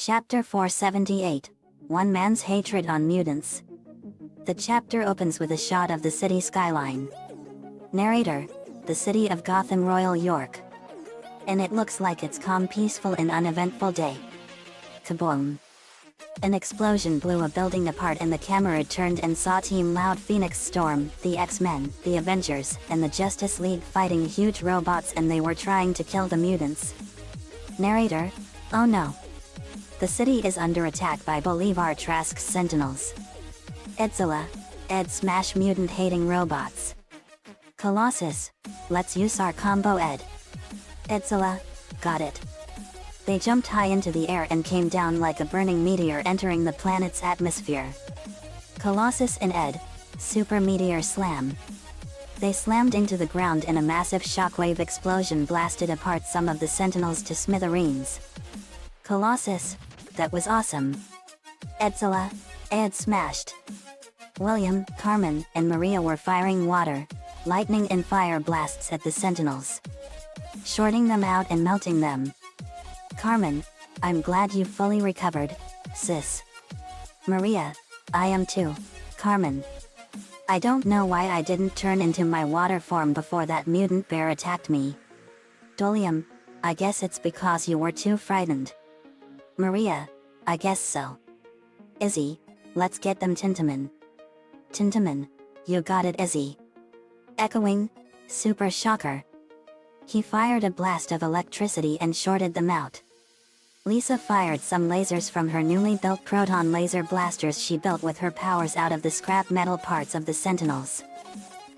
Chapter 478. One Man's Hatred on Mutants. The chapter opens with a shot of the city skyline. Narrator: the city of Gotham, Royal York. And it looks like it's calm, peaceful and uneventful day. Kaboom! An explosion blew a building apart and the camera turned and saw Team Loud, Phoenix Storm, the X-Men, the Avengers, and the Justice League fighting huge robots, and they were trying to kill the mutants. Narrator: oh no. The city is under attack by Bolivar Trask's Sentinels. Edzilla, Ed smash mutant-hating robots. Colossus, let's use our combo Ed. Edzilla, got it. They jumped high into the air and came down like a burning meteor entering the planet's atmosphere. Colossus and Ed, super meteor slam. They slammed into the ground and a massive shockwave explosion blasted apart some of the Sentinels to smithereens. Colossus, that was awesome. Edzilla, Ed smashed. William, Carmen, and Maria were firing water, lightning and fire blasts at the Sentinels, shorting them out and melting them. Carmen, I'm glad you fully recovered, sis. Maria, I am too, Carmen. I don't know why I didn't turn into my water form before that mutant bear attacked me. Dolium, I guess it's because you were too frightened. Maria, I guess so. Izzy, let's get them Tintaman. Tintaman, you got it Izzy. Echoing, super shocker. He fired a blast of electricity and shorted them out. Lisa fired some lasers from her newly built proton laser blasters she built with her powers out of the scrap metal parts of the Sentinels.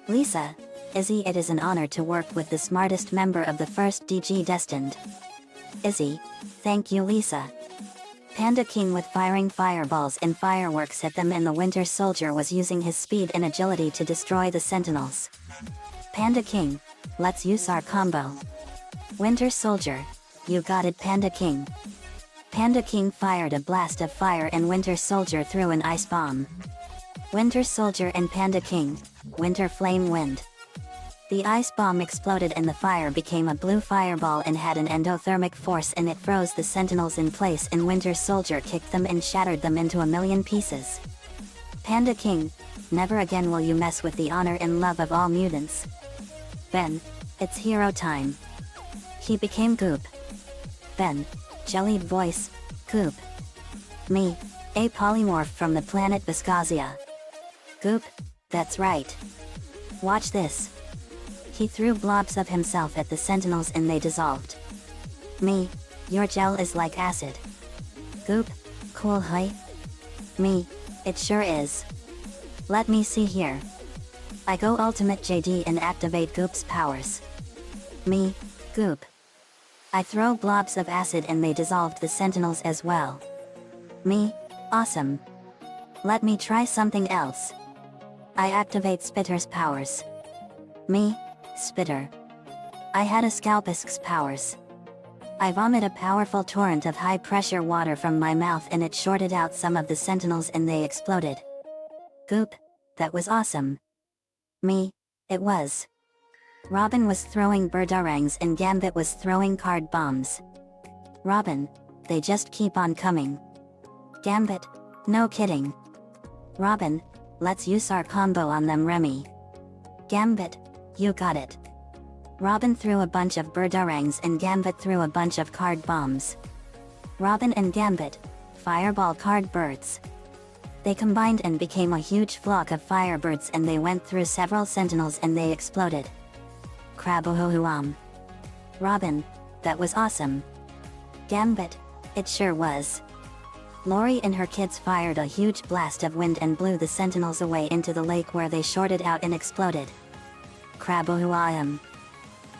Lisa, Izzy, it is an honor to work with the smartest member of the first DG destined. Izzy, thank you Lisa. Panda King with firing fireballs and fireworks at them, and the Winter Soldier was using his speed and agility to destroy the Sentinels. Panda King, let's use our combo. Winter Soldier, you got it Panda King. Panda King fired a blast of fire and Winter Soldier threw an ice bomb. Winter Soldier and Panda King, Winter Flame Wind. The ice bomb exploded and the fire became a blue fireball and had an endothermic force, and it froze the Sentinels in place, and Winter Soldier kicked them and shattered them into a million pieces. Panda King, never again will you mess with the honor and love of all mutants. Ben, it's hero time. He became Goop. Ben, jellied voice, Goop. Me, a polymorph from the planet Viscozia. Goop, that's right. Watch this. He threw blobs of himself at the Sentinels and they dissolved. Me, your gel is like acid. Goop, cool huh? Me, it sure is. Let me see here. I go Ultimate JD and activate Goop's powers. Me, Goop. I throw blobs of acid and they dissolved the Sentinels as well. Me, awesome. Let me try something else. I activate Spitter's powers. Me, Spitter. I had a Scalpisk's powers. I vomit a powerful torrent of high-pressure water from my mouth and it shorted out some of the Sentinels and they exploded. Goop, that was awesome. Me, it was. Robin was throwing birdarangs and Gambit was throwing card bombs. Robin, they just keep on coming. Gambit, no kidding. Robin, let's use our combo on them Remy. Gambit, you got it. Robin threw a bunch of birdarangs and Gambit threw a bunch of card bombs. Robin and Gambit, fireball card birds. They combined and became a huge flock of firebirds and they went through several Sentinels and they exploded. Crabohohuam. Robin, that was awesome. Gambit, it sure was. Lori and her kids fired a huge blast of wind and blew the Sentinels away into the lake where they shorted out and exploded. Crabohuam.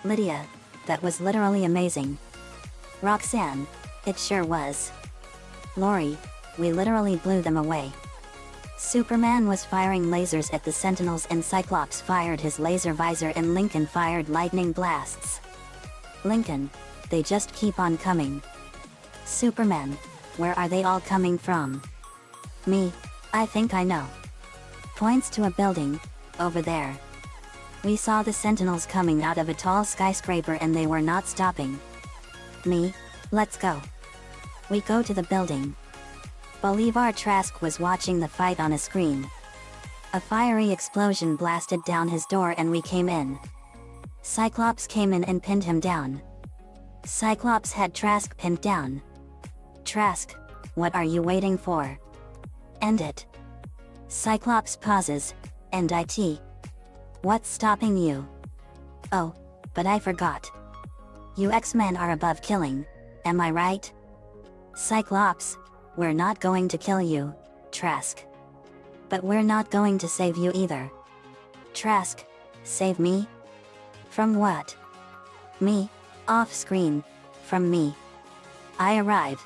Lydia, that was literally amazing. Roxanne, it sure was. Lori, we literally blew them away. Superman was firing lasers at the Sentinels and Cyclops fired his laser visor and Lincoln fired lightning blasts. Lincoln, they just keep on coming. Superman, where are they all coming from? Me, I think I know. Points to a building, over there. We saw the Sentinels coming out of a tall skyscraper and they were not stopping. Me, let's go. We go to the building. Bolivar Trask was watching the fight on a screen. A fiery explosion blasted down his door and we came in. Cyclops came in and pinned him down. Cyclops had Trask pinned down. Trask, what are you waiting for? End it. Cyclops pauses, and IT. What's stopping you? Oh, but I forgot. You X-Men are above killing, am I right? Cyclops, we're not going to kill you, Trask. But we're not going to save you either. Trask, save me? From what? Me, off screen, from me. I arrive.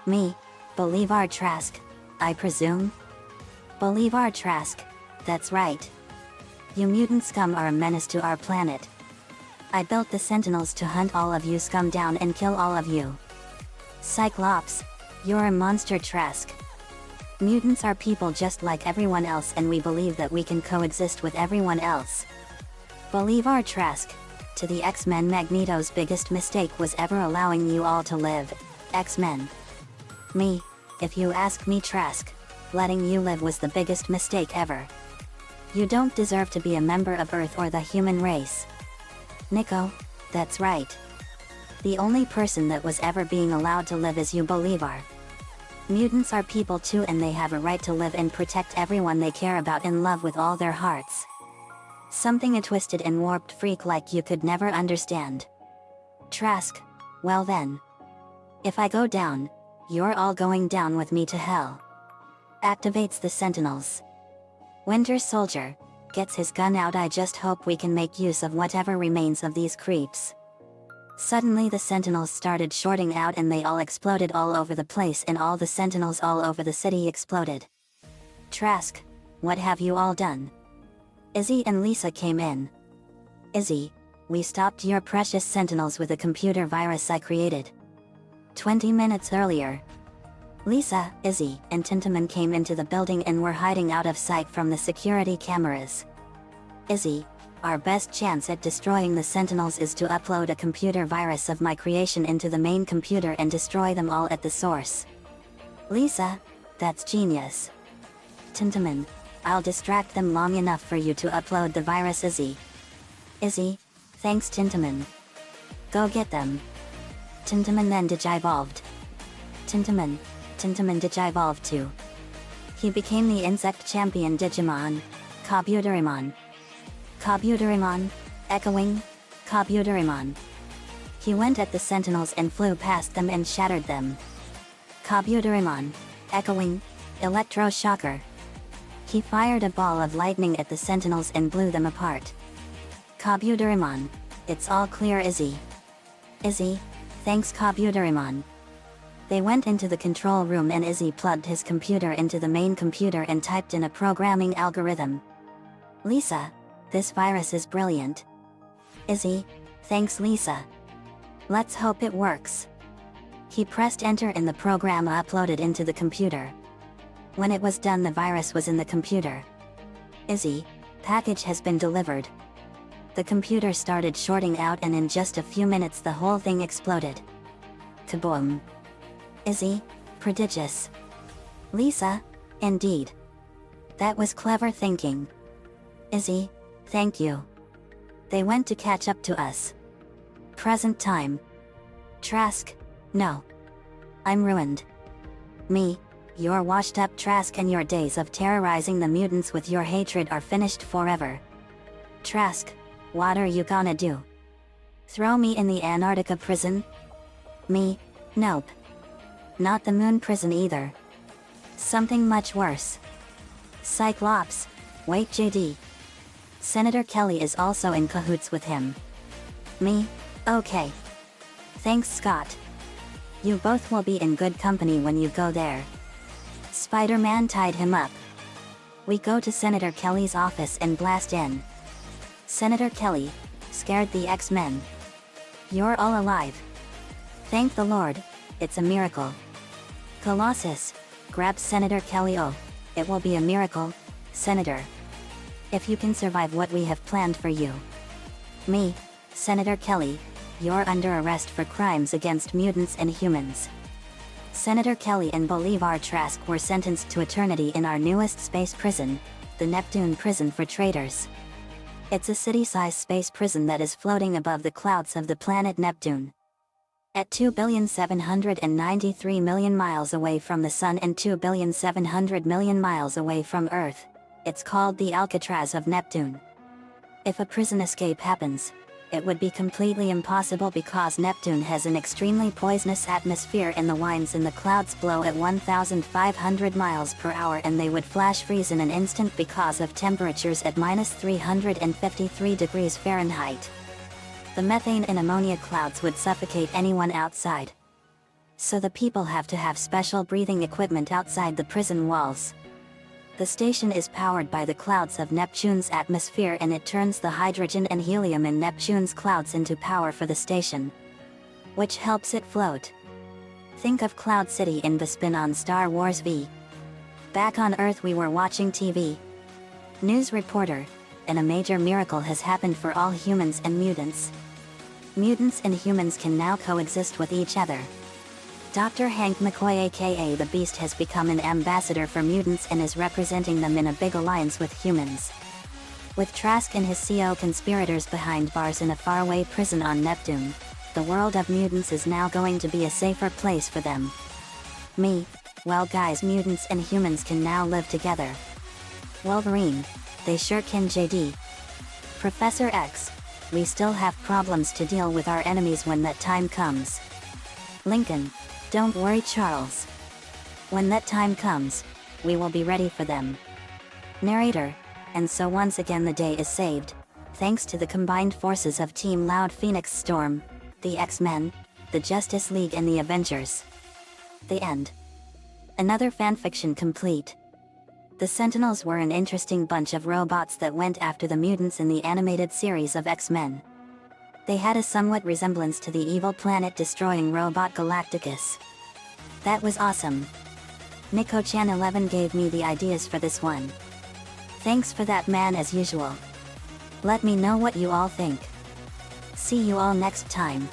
Me, Bolivar Trask, I presume? Bolivar Trask, that's right. You mutant scum are a menace to our planet. I built the Sentinels to hunt all of you scum down and kill all of you. Cyclops, you're a monster, Trask. Mutants are people just like everyone else and we believe that we can coexist with everyone else. Bolivar Trask, to the X-Men, Magneto's biggest mistake was ever allowing you all to live, X-Men. Me, if you ask me, Trask, letting you live was the biggest mistake ever. You don't deserve to be a member of Earth or the human race. Nico, that's right. The only person that was ever being allowed to live is you, Bolivar. Mutants are people too and they have a right to live and protect everyone they care about and love with all their hearts. Something a twisted and warped freak like you could never understand. Trask, well then. If I go down, you're all going down with me to hell. Activates the Sentinels. Winter Soldier gets his gun out. I just hope we can make use of whatever remains of these creeps. Suddenly the Sentinels started shorting out and they all exploded all over the place and all the Sentinels all over the city exploded. Trask, what have you all done? Izzy and Lisa came in. Izzy, we stopped your precious Sentinels with a computer virus I created 20 minutes earlier. Lisa, Izzy, and Tintaman came into the building and were hiding out of sight from the security cameras. Izzy, our best chance at destroying the Sentinels is to upload a computer virus of my creation into the main computer and destroy them all at the source. Lisa, that's genius. Tintaman, I'll distract them long enough for you to upload the virus. Izzy. Izzy, thanks Tintaman. Go get them. Tintaman then digivolved. Tintaman digivolved too. He became the insect champion Digimon, Kabuterimon. Kabuterimon, echoing, Kabuterimon. He went at the Sentinels and flew past them and shattered them. Kabuterimon, echoing, Electroshocker. He fired a ball of lightning at the Sentinels and blew them apart. Kabuterimon, it's all clear. Izzy. Izzy, thanks Kabuterimon. They went into the control room and Izzy plugged his computer into the main computer and typed in a programming algorithm. Lisa, this virus is brilliant. Izzy, thanks Lisa. Let's hope it works. He pressed enter and the program uploaded into the computer. When it was done, the virus was in the computer. Izzy, package has been delivered. The computer started shorting out and in just a few minutes the whole thing exploded. Kaboom. Izzy, prodigious. Lisa, indeed. That was clever thinking. Izzy, thank you. They went to catch up to us. Present time. Trask, no. I'm ruined. Me, you're washed up, Trask, and your days of terrorizing the mutants with your hatred are finished forever. Trask, what are you gonna do? Throw me in the Antarctica prison? Me, nope. Not the moon prison either. Something much worse. Cyclops, wait, JD. Senator Kelly is also in cahoots with him. Me, okay. Thanks, Scott. You both will be in good company when you go there. Spider-Man tied him up. We go to Senator Kelly's office and blast in. Senator Kelly, scared the X-Men. You're all alive. Thank the Lord, it's a miracle. Colossus, grabs Senator Kelly. Oh, it will be a miracle, Senator. If you can survive what we have planned for you. Me, Senator Kelly, you're under arrest for crimes against mutants and humans. Senator Kelly and Bolivar Trask were sentenced to eternity in our newest space prison, the Neptune Prison for Traitors. It's a city-sized space prison that is floating above the clouds of the planet Neptune. At 2,793,000,000 miles away from the Sun and 2,700,000,000 miles away from Earth, it's called the Alcatraz of Neptune. If a prison escape happens, it would be completely impossible because Neptune has an extremely poisonous atmosphere and the winds in the clouds blow at 1,500 miles per hour and they would flash freeze in an instant because of temperatures at -353 degrees Fahrenheit. The methane and ammonia clouds would suffocate anyone outside. So the people have to have special breathing equipment outside the prison walls. The station is powered by the clouds of Neptune's atmosphere and it turns the hydrogen and helium in Neptune's clouds into power for the station, which helps it float. Think of Cloud City in Bespin on Star Wars V. Back on Earth we were watching TV. News reporter, and a major miracle has happened for all humans and mutants. Mutants and humans can now coexist with each other. Dr. Hank McCoy aka The Beast has become an ambassador for mutants and is representing them in a big alliance with humans. With Trask and his CO conspirators behind bars in a faraway prison on Neptune, the world of mutants is now going to be a safer place for them. Well guys, mutants and humans can now live together. Wolverine, they sure can. JD. Professor X, we still have problems to deal with our enemies when that time comes. Lincoln, don't worry Charles. When that time comes, we will be ready for them. Narrator, and so once again the day is saved, thanks to the combined forces of Team Loud Phoenix Storm, the X-Men, the Justice League and the Avengers. The end. Another fanfiction complete. The Sentinels were an interesting bunch of robots that went after the mutants in the animated series of X-Men. They had a somewhat resemblance to the evil planet-destroying robot Galacticus. That was awesome. Nico-chan 11 gave me the ideas for this one. Thanks for that man as usual. Let me know what you all think. See you all next time.